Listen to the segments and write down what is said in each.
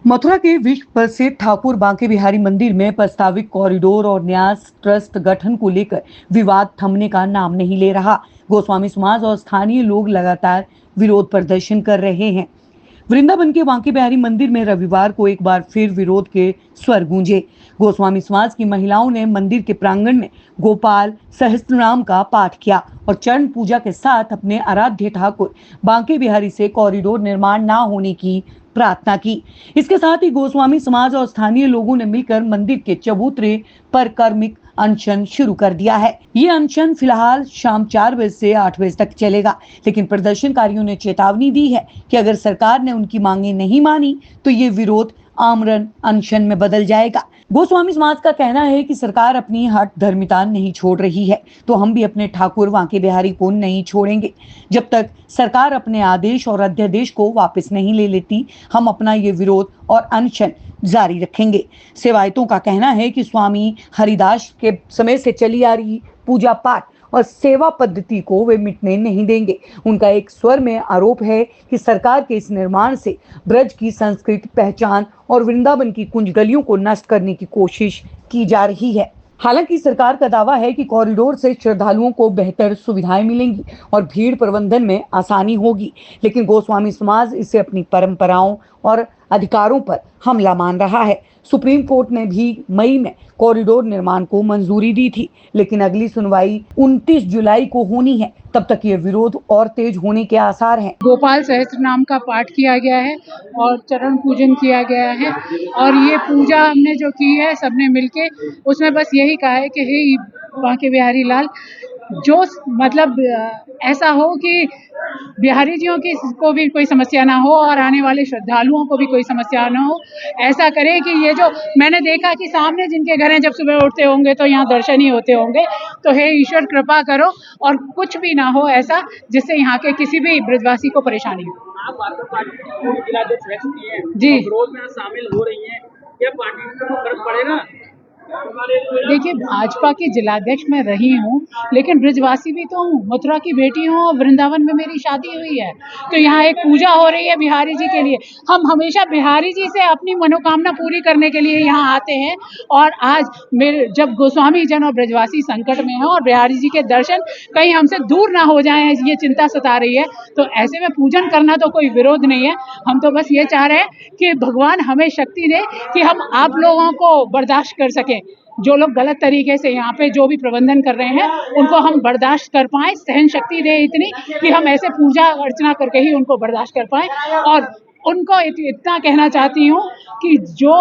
मथुरा के विश्व प्रसिद्ध ठाकुर बांके बिहारी मंदिर में प्रस्तावित कॉरिडोर और न्यास ट्रस्ट गठन को लेकर विवाद थमने का नाम नहीं ले रहा। गोस्वामी समाज और स्थानीय लोग लगातार विरोध प्रदर्शन कर रहे हैं। वृंदावन के बांके बिहारी मंदिर में रविवार को एक बार फिर विरोध के स्वर गूंजे। गोस्वामी समाज की महिलाओं ने मंदिर के प्रांगण में गोपाल सहस्त्रनाम का पाठ किया और चरण पूजा के साथ अपने आराध्य ठाकुर बांके बिहारी से कॉरिडोर निर्माण न होने की प्रार्थना की। इसके साथ ही गोस्वामी समाज और स्थानीय लोगों ने मिलकर मंदिर के चबूतरे पर कर्मिक अनशन शुरू कर दिया है। ये अनशन फिलहाल शाम 4 बजे से 8 बजे तक चलेगा, लेकिन प्रदर्शनकारियों ने चेतावनी दी है कि अगर सरकार ने उनकी मांगे नहीं मानी तो ये विरोध आमरण अनशन में बदल जाएगा। गोस्वामी समाज का कहना है कि सरकार अपनी हठ धर्मिता नहीं छोड़ रही है, तो हम भी अपने ठाकुर बांके बिहारी को नहीं छोड़ेंगे। जब तक सरकार अपने आदेश और अध्यादेश को वापस नहीं ले लेती, हम अपना ये विरोध और अनशन जारी रखेंगे। सेवायतों का कहना है कि स्वामी हरिदास के समय से चली आ रही पूजा पाठ और सेवा पद्धति को वे मिटने नहीं देंगे। उनका एक स्वर में आरोप है कि सरकार के इस निर्माण से ब्रज की संस्कृति, पहचान और वृंदावन की कुंज गलियों को नष्ट करने की कोशिश की जा रही है। हालांकि सरकार का दावा है कि कॉरिडोर से श्रद्धालुओं को बेहतर सुविधाएं मिलेंगी और भीड़ प्रबंधन में आसानी होगी, लेकिन गोस्वामी समाज इसे अपनी परंपराओं और अधिकारों पर हमला मान रहा है। सुप्रीम कोर्ट ने भी मई में कॉरिडोर निर्माण को मंजूरी दी थी, लेकिन अगली सुनवाई 29 जुलाई को होनी है। तब तक ये विरोध और तेज होने के आसार हैं। गोपाल सहस्त्रनाम का पाठ किया गया है और चरण पूजन किया गया है और ये पूजा हमने जो की है सबने मिलके, उसमें बस यही कहा है कि हे बांके बिहारी लाल, जो मतलब ऐसा हो कि बिहारी जियों की को भी कोई समस्या ना हो और आने वाले श्रद्धालुओं को भी कोई समस्या ना हो। ऐसा करें कि ये जो मैंने देखा कि सामने जिनके घर हैं, जब सुबह उठते होंगे तो यहाँ दर्शन ही होते होंगे, तो हे ईश्वर कृपा करो और कुछ भी ना हो ऐसा जिससे यहाँ के किसी भी ब्रजवासी को परेशानी हो। जी, विरोध में शामिल हो रही हैं, क्या पार्टी को फर्क पड़ेगा? देखिए, भाजपा की जिलाध्यक्ष मैं रही हूँ, लेकिन ब्रजवासी भी तो हूँ, मथुरा की बेटी हूँ और वृंदावन में मेरी शादी हुई है, तो यहाँ एक पूजा हो रही है बिहारी जी के लिए। हम हमेशा बिहारी जी से अपनी मनोकामना पूरी करने के लिए यहाँ आते हैं और आज जब गोस्वामी जन और ब्रजवासी संकट में हैं और बिहारी जी के दर्शन कहीं हमसे दूर ना हो जाएं, ये चिंता सता रही है, तो ऐसे में पूजन करना तो कोई विरोध नहीं है। हम तो बस ये चाह रहे हैं कि भगवान हमें शक्ति दे कि हम आप लोगों को बर्दाश्त कर सकें। जो लोग गलत तरीके से यहाँ पे जो भी प्रबंधन कर रहे हैं उनको हम बर्दाश्त कर पाएं, सहन शक्ति दे इतनी कि हम ऐसे पूजा अर्चना करके ही उनको बर्दाश्त कर पाएं। और उनको इतना कहना चाहती हूँ कि जो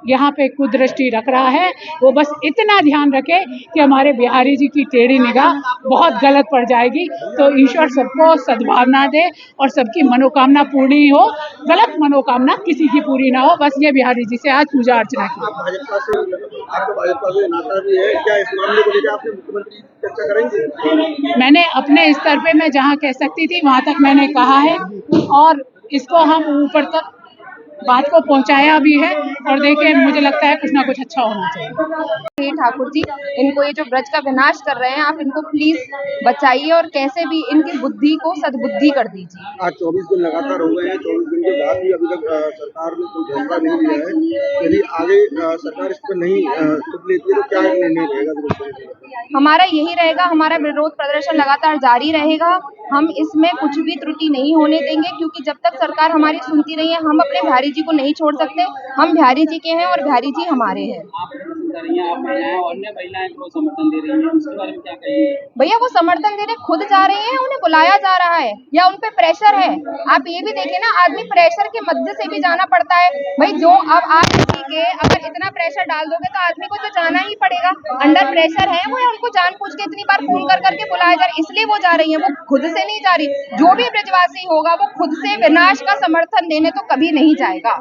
यहाँ पे कुदृष्टि रख रहा है वो बस इतना ध्यान रखे कि हमारे बिहारी जी की टेढ़ी निगाह बहुत गलत पड़ जाएगी। तो ईश्वर सबको सद्भावना दे और सबकी मनोकामना पूरी हो, गलत मनोकामना किसी की पूरी ना हो। बस ये बिहारी जी से आज पूजा अर्चना की। भाजपा से नाता भी है, क्या इस मामले को लेकर आपने मुख्यमंत्री चर्चा करेंगे? मैंने अपने स्तर पे मैं जहाँ कह सकती थी वहाँ तक मैंने कहा है और इसको हम ऊपर तक बात को पहुंचाया भी है और देखिए मुझे लगता है कुछ ना कुछ अच्छा होना चाहिए। ठाकुर जी, इनको ये जो ब्रज का विनाश कर रहे हैं, आप इनको प्लीज बचाइए और कैसे भी इनकी बुद्धि को सद्बुद्धि कर दीजिए। आज 24 दिन लगातार हो गए हैं, 24 दिन के बाद भी अभी तक सरकार ने कोई फैसला नहीं लिया है। यदि आगे सरकार इस पर नहीं खुद लेती है तो क्या निर्णय रहेगा? हमारा यही रहेगा, हमारा विरोध प्रदर्शन लगातार जारी रहेगा। हम इसमें कुछ भी त्रुटि नहीं होने देंगे, क्योंकि जब तक सरकार हमारी सुनती नहीं है हम अपने बिहारी जी को नहीं छोड़ सकते। हम बिहारी जी के हैं और बिहारी जी हमारे हैं। भैया वो समर्थन देने खुद जा रहे हैं, उन्हें बुलाया जा रहा है या उन पे प्रेशर है। आप ये भी देखिए ना, आदमी प्रेशर के मध्य से भी जाना पड़ता है। भाई जो अब आप किसी के अगर इतना प्रेशर डाल दोगे तो आदमी को तो जाना ही पड़ेगा। अंडर प्रेशर है वो, या उनको जानबूझ के इतनी बार फोन कर करके बुलाया जा रहा है, इसलिए वो जा रही है, वो खुद से नहीं जा रही। जो भी ब्रजवासी होगा वो खुद से विनाश का समर्थन देने तो कभी नहीं जाएगा।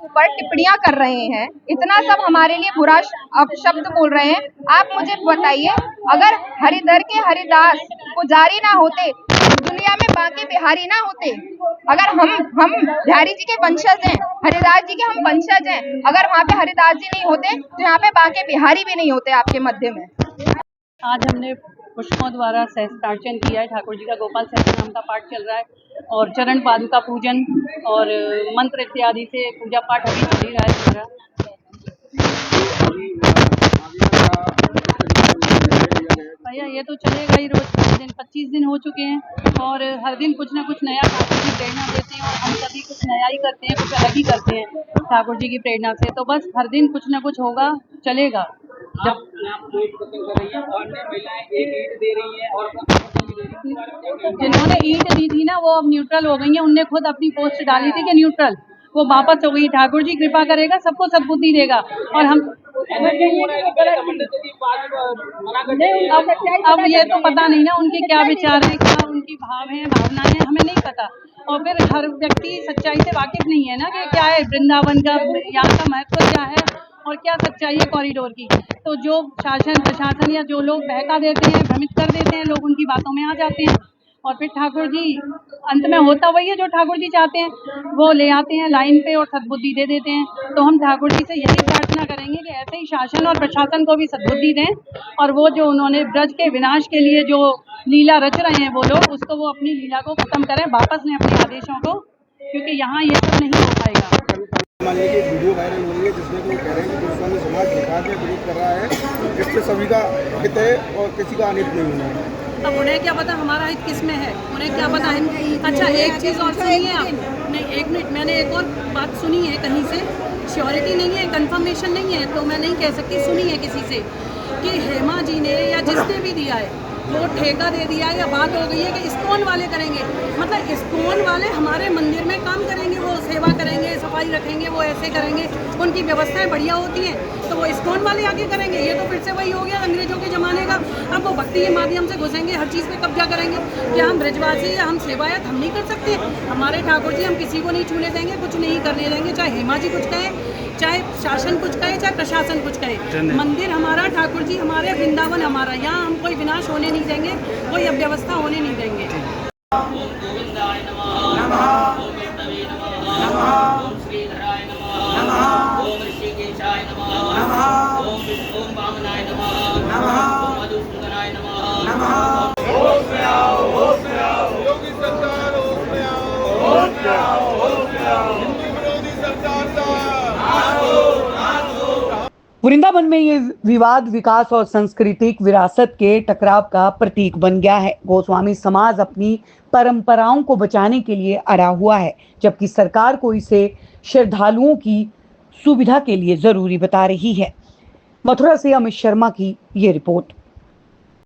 ऊपर टिप्पणियां कर रहे हैं, इतना सब हमारे लिए बुरा शब्द बोल रहे हैं। आप मुझे बताइए, अगर हरिधर के हरिदास पुजारी ना होते, दुनिया में बांके बिहारी ना होते, अगर हम बिहारी जी के वंशज हैं, हरिदास जी के हम वंशज हैं, अगर वहाँ पे हरिदास जी नहीं होते तो यहाँ पे बांके बिहारी भी नहीं होते आपके मध्य में। आज हमने पुष्पों द्वारा सहस्त्रार्चन किया है। ठाकुर जी का गोपाल सहस्त्र नाम का पाठ चल रहा है और चरण पादुका पूजन और मंत्र इत्यादि से पूजा पाठ अभी चल ही रहा है हमारा। भैया ये तो चलेगा ही रोज 25 दिन हो चुके हैं और हर दिन कुछ ना कुछ नया ठाकुर जी प्रेरणा देते हैं और हम सभी कुछ नया ही करते हैं, कुछ अलग ही करते हैं ठाकुर जी की प्रेरणा से। तो बस हर दिन कुछ ना कुछ होगा, चलेगा। जब जिन्होंने ईंट दी थी ना वो अब न्यूट्रल हो गई हैं। उनने खुद अपनी पोस्ट डाली थी कि न्यूट्रल, वो वापस हो गई। ठाकुर जी कृपा करेगा, सबको सद्बुद्धि देगा। और हम अब ये तो पता नहीं ना उनके क्या विचार हैं, क्या उनकी भाव हैं, भावनाएं हैं, हमें नहीं पता। और फिर हर व्यक्ति सच्चाई से वाकिफ नहीं है ना कि क्या है वृंदावन का, यहाँ का महत्व क्या है और क्या सच्चाई है कॉरिडोर की। तो जो शासन प्रशासन या जो लोग बहका देते हैं, भ्रमित कर देते हैं, लोग उनकी बातों में आ जाते हैं और फिर ठाकुर जी अंत में होता वही है जो ठाकुर जी चाहते हैं, वो ले आते हैं लाइन पे और सद्बुद्धि दे देते हैं। तो हम ठाकुर जी से यही प्रार्थना करेंगे कि ऐसे ही शासन और प्रशासन को भी सद्बुद्धि दें और वो जो उन्होंने ब्रज के विनाश के लिए जो लीला रच रहे हैं वो लोग, उसको वो अपनी लीला को खत्म करें, वापस लें अपने आदेशों को, क्योंकि यहाँ ये सब नहीं हो पाएगा। मान लीजिए कि वीडियो वायरल हो रही है जिसमें वो कह रहे हैं कि गोस्वामी समाज दिखा के विरोध कर रहा है, इससे सभी का हित है और किसी का अनित नहीं होना है। अब उन्हें क्या पता हमारा हित किस में है, उन्हें क्या पता है। अच्छा एक चीज़ और सुनिए आप, नहीं एक मिनट, मैंने एक और बात सुनी है कहीं से, श्योरिटी नहीं है, कंफर्मेशन नहीं है तो मैं नहीं कह सकती, सुनी है किसी से कि हेमा जी ने या जिसने भी दिया है वो ठेका दे दिया या बात हो गई है कि इस्कॉन वाले करेंगे। मतलब इस्कॉन वाले हमारे मंदिर में काम करेंगे, वो सेवा करेंगे, सफाई रखेंगे, वो ऐसे करेंगे, उनकी व्यवस्थाएं बढ़िया होती हैं, तो वो इस्कॉन वाले आगे करेंगे। ये तो फिर से वही हो गया अंग्रेजों के ज़माने का। अब वो भक्ति के माध्यम से घुसेंगे, हर चीज़ पे कब्जा करेंगे। क्या हम ब्रजवासी या हम सेवायत हम नहीं कर सकते? हमारे ठाकुर जी हम किसी को नहीं छूने देंगे, कुछ नहीं करने देंगे, चाहे हेमा जी कुछ कहे, चाहे शासन कुछ कहे, चाहे प्रशासन कुछ कहे। मंदिर हमारा, ठाकुर जी हमारे, वृंदावन हमारा, यहाँ हम कोई विनाश होने नहीं देंगे, कोई अव्यवस्था होने नहीं देंगे। वृंदावन में ये विवाद विकास और सांस्कृतिक विरासत के टकराव का प्रतीक बन गया है। गोस्वामी समाज अपनी परंपराओं को बचाने के लिए अड़ा हुआ है, जबकि सरकार को इसे श्रद्धालुओं की सुविधा के लिए जरूरी बता रही है। मथुरा से अमित शर्मा की ये रिपोर्ट।